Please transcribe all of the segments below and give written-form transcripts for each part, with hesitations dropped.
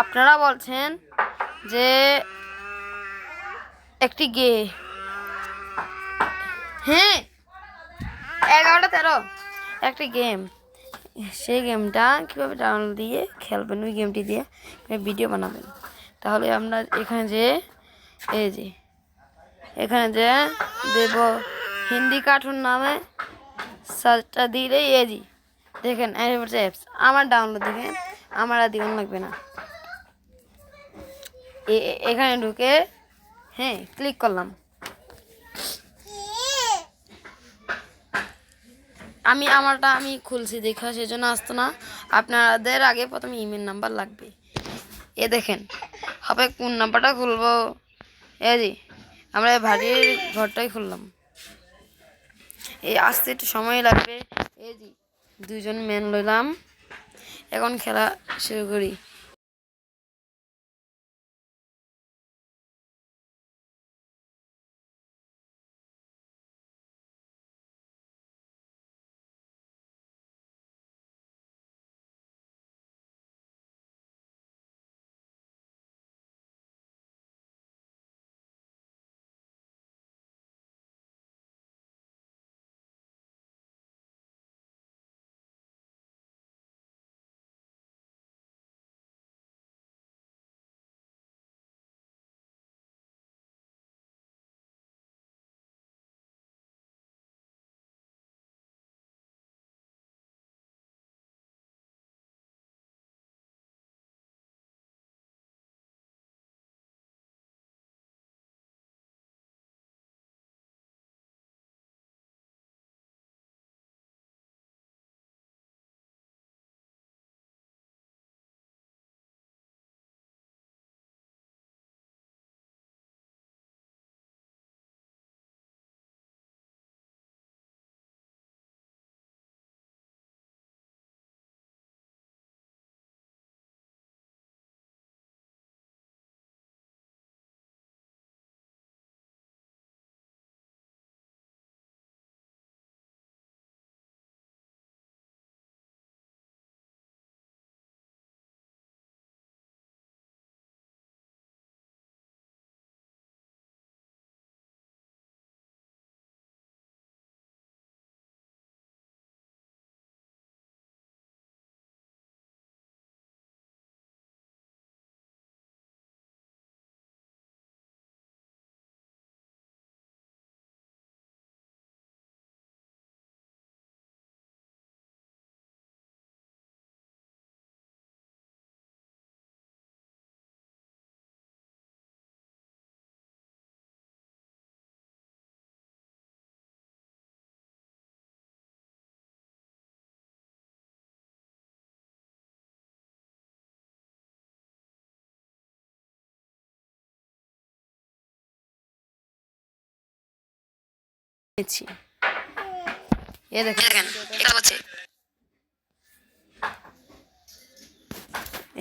আপনারা বলছেন যে একটি হ্যাঁ 11:13 একটি গেম, সেই গেমটা কীভাবে ডাউনলোড দিয়ে খেলবেন, ওই গেমটি দিয়ে ভিডিও বানাবেন। তাহলে আমরা এখানে যে দেব হিন্দি কার্টুন নামে সার্চটা দিলে দেখেন অ্যাপস আমার ডাউনলোড, দেখেন আমার আর দিন লাগবে না। এখানে ঢুকে ক্লিক করলাম। আমি খুলছি দেখা সেজন্য আসতো না। আপনাদের আগে প্রথমে ইমেল নাম্বার লাগবে। দেখেন হবে কোন নাম্বারটা খুলবো। আমরা ভারীর ঘরটাই খুললাম। আসতে একটু সময় লাগবে। দুজন ম্যান লইলাম, এখন খেলা শুরু করি।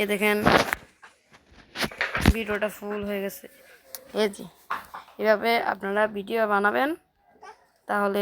দেখেন ভিডিওটা ফুল হয়ে গেছে। এভাবে আপনারা ভিডিও বানাবেন, তাহলে